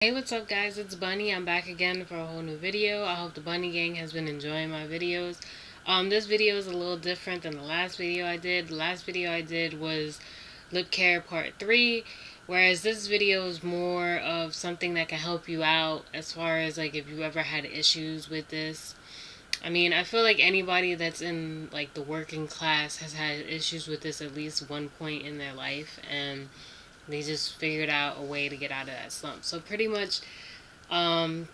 Hey, what's up guys, it's Bunny. I'm back again for a whole new video. I hope the Bunny gang has been enjoying my videos. This video is a little different than the last video I did. The last video I did was lip care part 3, whereas this video is more of something that can help you out as far as like if you ever had issues with this. I mean, I feel like anybody that's in like the working class has had issues with this at least one point in their life, and they just figured out a way to get out of that slump. So pretty much,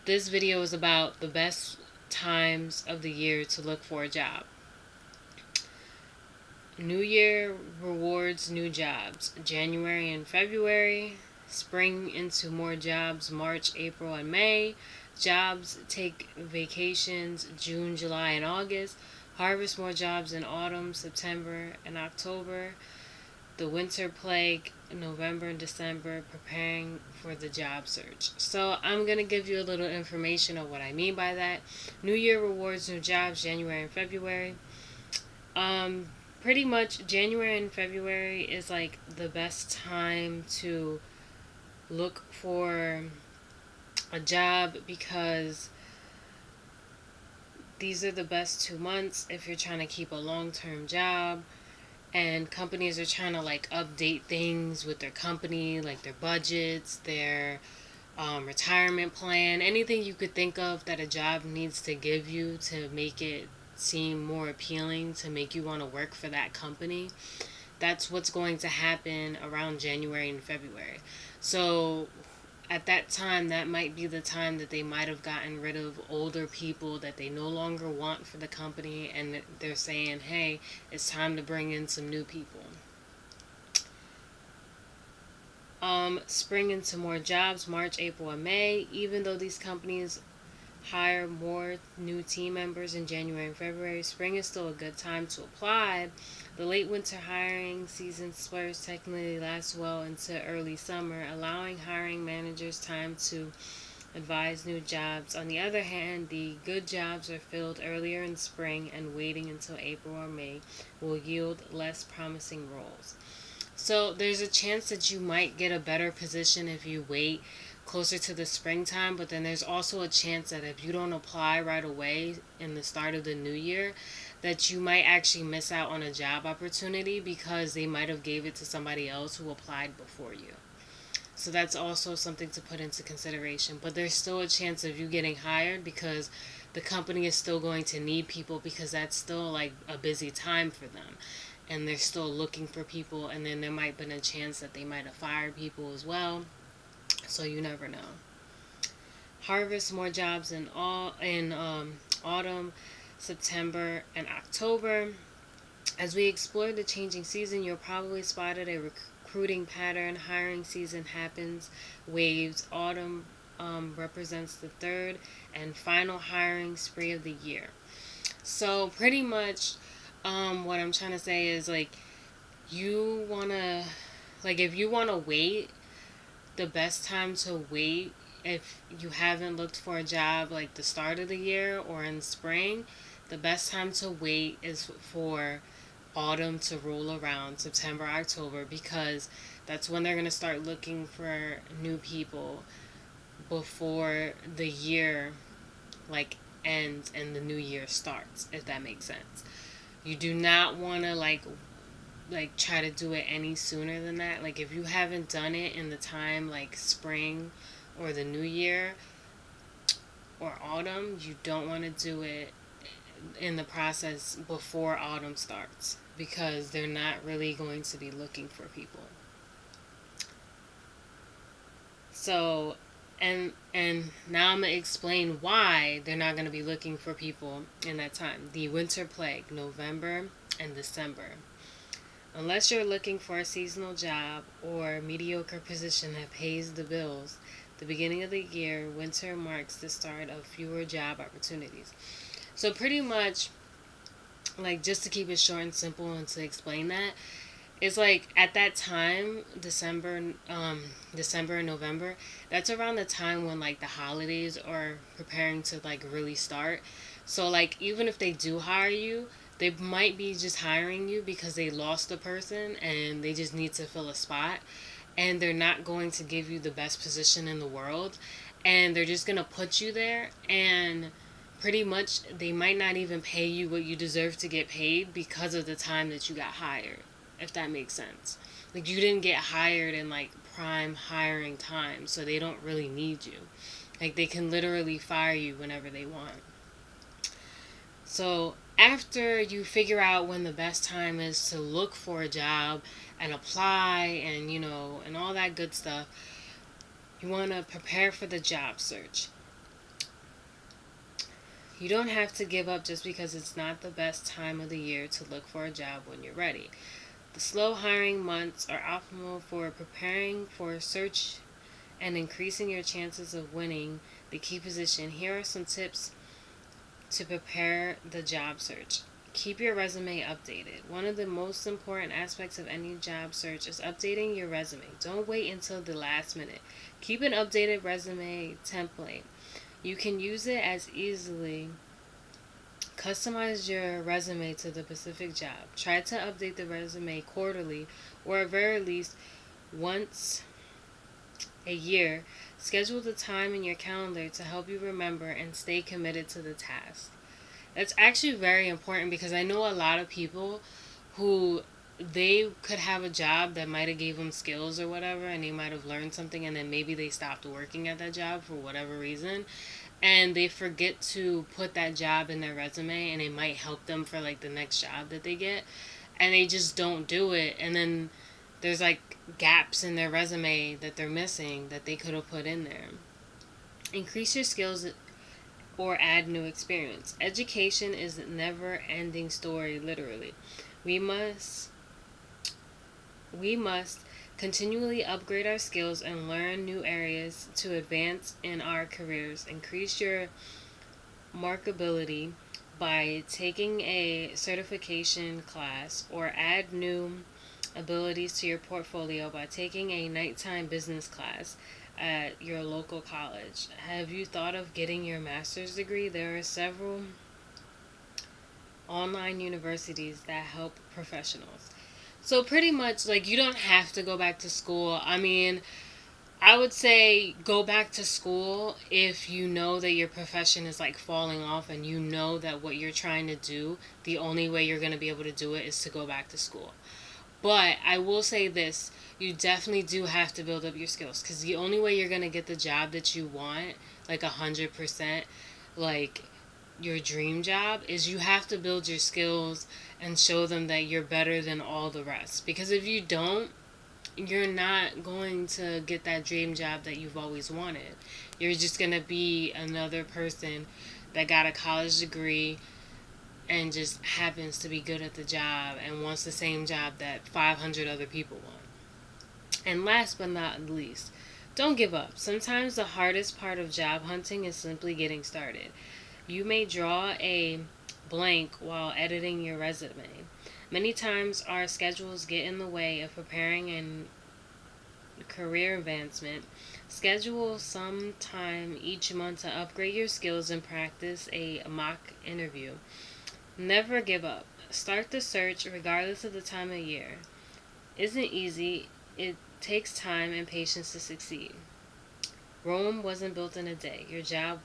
this video is about the best times of the year to look for a job. New Year rewards new jobs. January and February. Spring into more jobs. March, April, and May. Jobs take vacations June, July, and August. Harvest more jobs in autumn, September, and October. The winter plague, November and December, preparing for the job search. So I'm going to give you a little information of what I mean by that. New Year rewards new jobs, January and February. Um, Pretty much January and February is like the best time to look for a job because these are the best 2 months if you're trying to keep a long-term job, and companies are trying to like update things with their company, like their budgets, their retirement plan, anything you could think of that a job needs to give you to make it seem more appealing, to make you want to work for that company. That's what's going to happen around January and February. So at that time, that might be the time that they might have gotten rid of older people that they no longer want for the company, and they're saying, hey, it's time to bring in some new people. Spring into more jobs, March, April, and May. Even though these companies hire more new team members in January and February, spring is still a good time to apply. The late winter hiring season spurs technically lasts well into early summer, allowing hiring managers time to advise new jobs. On the other hand, the good jobs are filled earlier in spring, and waiting until April or May will yield less promising roles. So there's a chance that you might get a better position if you wait closer to the springtime, but then there's also a chance that if you don't apply right away in the start of the new year, that you might actually miss out on a job opportunity because they might have gave it to somebody else who applied before you. So that's also something to put into consideration. But there's still a chance of you getting hired because the company is still going to need people, because that's still like a busy time for them. And they're still looking for people, and then there might have been a chance that they might have fired people as well. So you never know. Harvest more jobs in autumn, September, and October. As we explore the changing season, you'll probably spotted a recruiting pattern. Hiring season happens waves. Autumn represents the third and final hiring spree of the year. So pretty much, what I'm trying to say is like you wanna if you wanna wait, the best time to wait if you haven't looked for a job like the start of the year or in spring, the best time to wait is for autumn to roll around, September, October, because that's when they're going to start looking for new people before the year like ends and the new year starts, if that makes sense. You do not want to try to do it any sooner than that. Like if you haven't done it in the time like spring or the new year or autumn, you don't want to do it in the process before autumn starts, because they're not really going to be looking for people. So and now I'm going to explain why they're not going to be looking for people in that time. The winter plague, November and December. Unless you're looking for a seasonal job or mediocre position that pays the bills, the beginning of the year, winter marks the start of fewer job opportunities. So pretty much, like just to keep it short and simple and to explain that, it's like at that time, December and November, that's around the time when like the holidays are preparing to like really start. So like even if they do hire you, they might be just hiring you because they lost a person and they just need to fill a spot. and they're not going to give you the best position in the world, and they're just going to put you there, and pretty much they might not even pay you what you deserve to get paid because of the time that you got hired, if that makes sense. Like, you didn't get hired in like prime hiring time, so they don't really need you. Like, they can literally fire you whenever they want. So after you figure out when the best time is to look for a job and apply, and and all that good stuff, you want to prepare for the job search. You don't have to give up just because it's not the best time of the year to look for a job when you're ready. The slow hiring months are optimal for preparing for a search and increasing your chances of winning the key position. Here are some tips to prepare the job search. Keep your resume updated. One of the most important aspects of any job search is updating your resume. Don't wait until the last minute. Keep an updated resume template. You can use it as easily. Customize your resume to the specific job. Try to update the resume quarterly, or at very least once a year. Schedule the time in your calendar to help you remember and stay committed to the task. That's actually very important, because I know a lot of people who they could have a job that might have gave them skills or whatever, and they might have learned something, and then maybe they stopped working at that job for whatever reason, and they forget to put that job in their resume, and it might help them for like the next job that they get, and they just don't do it, and then there's like gaps in their resume that they're missing that they could have put in there. Increase your skills or add new experience. Education is a never ending story, literally. We must we must continually upgrade our skills and learn new areas to advance in our careers. Increase your marketability by taking a certification class, or add new abilities to your portfolio by taking a nighttime business class at your local college. Have you thought of getting your master's degree? There are several online universities that help professionals. So pretty much, like, you don't have to go back to school. I mean, I would say go back to school if you know that your profession is like falling off, and you know that what you're trying to do, the only way you're going to be able to do it is to go back to school. But I will say this, you definitely do have to build up your skills, because the only way you're going to get the job that you want, like 100%, like your dream job, is you have to build your skills and show them that you're better than all the rest. Because if you don't, you're not going to get that dream job that you've always wanted. You're just going to be another person that got a college degree and just happens to be good at the job and wants the same job that 500 other people want. And last but not least, don't give up. Sometimes the hardest part of job hunting is simply getting started. You may draw a blank while editing your resume. Many times our schedules get in the way of preparing and career advancement. Schedule some time each month to upgrade your skills and practice a mock interview. Never give up. Start the search regardless of the time of year. Isn't easy. It takes time and patience to succeed. Rome wasn't built in a day. Your job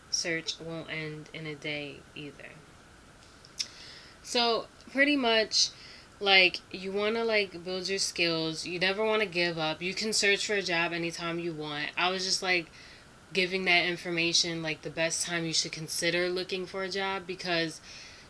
search won't end in a day either. So pretty much, like, you want to like build your skills. You never want to give up. You can search for a job anytime you want. I was just like giving that information, like the best time you should consider looking for a job, because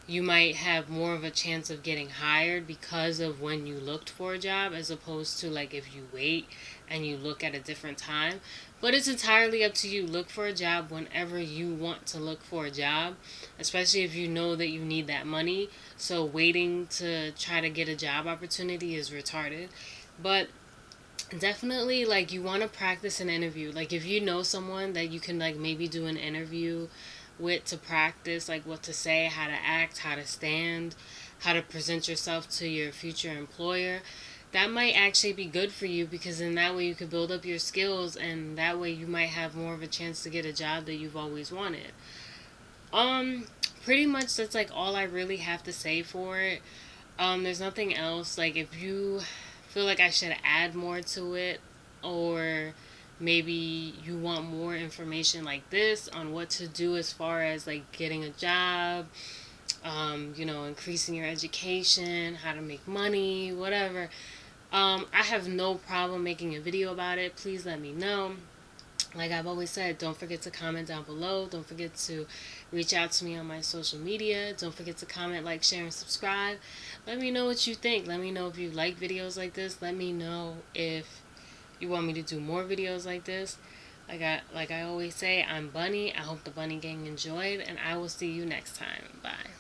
you might have more of a chance of getting hired because of when you looked for a job, as opposed to like if you wait and you look at a different time. But it's entirely up to you. Look for a job whenever you want to look for a job, especially if you know that you need that money. So waiting to try to get a job opportunity is retarded. But definitely, like, you want to practice an interview. Like, if you know someone that you can like maybe do an interview with to practice like what to say, how to act, how to stand, how to present yourself to your future employer, that might actually be good for you, because in that way you could build up your skills, and that way you might have more of a chance to get a job that you've always wanted. Um Pretty much that's like all I really have to say for it. There's nothing else. Like, if you feel like I should add more to it, or maybe you want more information like this on what to do as far as like getting a job, increasing your education, how to make money, whatever. I have no problem making a video about it. Please let me know. Like I've always said, don't forget to comment down below. Don't forget to reach out to me on my social media. Don't forget to comment, like, share, and subscribe. Let me know what you think. Let me know if you like videos like this. Let me know if you want me to do more videos like this. Like I always say, I'm Bunny. I hope the Bunny Gang enjoyed, and I will see you next time. Bye.